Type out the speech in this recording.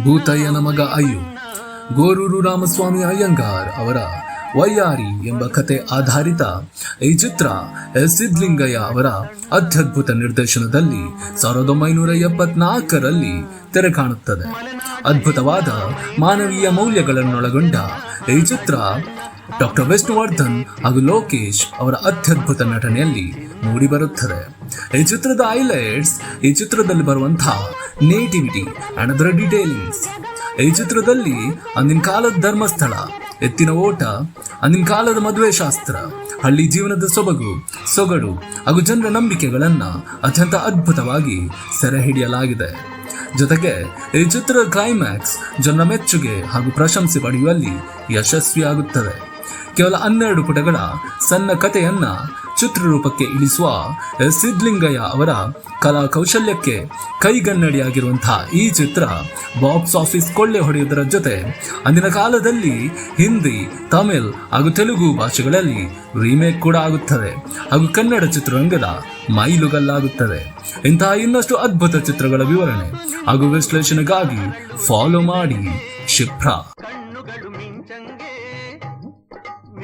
ಭೂತಯ್ಯನ ಮಗ ಅಯ್ಯು. ಗೋರೂರು ರಾಮಸ್ವಾಮಿ ಅಯ್ಯಂಗಾರ್ ಅವರ ವೈಯಾರಿ ಎಂಬ ಕತೆ ಆಧಾರಿತ ಈ ಚಿತ್ರ ಎಸ್ ಸಿದ್ಲಿಂಗಯ್ಯ ಅವರ ಅತ್ಯದ್ಭುತ ನಿರ್ದೇಶನದಲ್ಲಿ 1974ರಲ್ಲಿ ತೆರೆ ಕಾಣುತ್ತದೆ. ಅದ್ಭುತವಾದ ಮಾನವೀಯ ಮೌಲ್ಯಗಳನ್ನೊಳಗೊಂಡ ಈ ಚಿತ್ರ ಡಾಕ್ಟರ್ ವಿಷ್ಣುವರ್ಧನ್ ಹಾಗೂ ಲೋಕೇಶ್ ಅವರ ಅತ್ಯದ್ಭುತ ನಟನೆಯಲ್ಲಿ ಮೂಡಿಬರುತ್ತದೆ. ಈ ಚಿತ್ರದ ಹೈಲೈಟ್ಸ್, ಈ ಚಿತ್ರದಲ್ಲಿ ಬರುವಂತಹ ನೇಟಿವಿಟಿ ಅಂಡ್ ಅದರ ಡೀಟೇಲಿಂಗ್ಸ್. ಈ ಚಿತ್ರದಲ್ಲಿ ಅಂದಿನ ಕಾಲದ ಧರ್ಮಸ್ಥಳ, ಎತ್ತಿನ ಓಟ, ಅಂದಿನ ಕಾಲದ ಮದುವೆ ಶಾಸ್ತ್ರ, ಹಳ್ಳಿ ಜೀವನದ ಸೊಗಡು ಹಾಗೂ ಜನರ ನಂಬಿಕೆಗಳನ್ನ ಅತ್ಯಂತ ಅದ್ಭುತವಾಗಿ ಸೆರೆ ಹಿಡಿಯಲಾಗಿದೆ. ಜೊತೆಗೆ ಈ ಚಿತ್ರದ ಕ್ಲೈಮ್ಯಾಕ್ಸ್ ಜನರ ಮೆಚ್ಚುಗೆ ಹಾಗೂ ಪ್ರಶಂಸೆ ಪಡೆಯುವಲ್ಲಿ ಯಶಸ್ವಿಯಾಗುತ್ತದೆ. ಕೇವಲ 12 ಪುಟಗಳ ಸಣ್ಣ ಕಥೆಯನ್ನ ಚಿತ್ರರೂಪಕ್ಕೆ ಇಳಿಸುವ ಎಸ್ ಸಿದ್ಲಿಂಗಯ್ಯ ಅವರ ಕಲಾ ಕೌಶಲ್ಯಕ್ಕೆ ಕೈಗನ್ನಡಿಯಾಗಿರುವಂತಹ ಈ ಚಿತ್ರ ಬಾಕ್ಸ್ ಆಫೀಸ್ ಕೊಳ್ಳೆ ಹೊಡೆಯುವುದರ ಜೊತೆ ಅಂದಿನ ಕಾಲದಲ್ಲಿ ಹಿಂದಿ, ತಮಿಳ್ ಹಾಗೂ ತೆಲುಗು ಭಾಷೆಗಳಲ್ಲಿ ರೀಮೇಕ್ ಕೂಡ ಆಗುತ್ತದೆ ಹಾಗೂ ಕನ್ನಡ ಚಿತ್ರರಂಗದ ಮೈಲುಗಲ್ಲಾಗುತ್ತದೆ. ಇಂತಹ ಇನ್ನಷ್ಟು ಅದ್ಭುತ ಚಿತ್ರಗಳ ವಿವರಣೆ ಹಾಗೂ ವಿಶ್ಲೇಷಣೆಗಾಗಿ ಫಾಲೋ ಮಾಡಿ ಶಿಪ್ರಾ.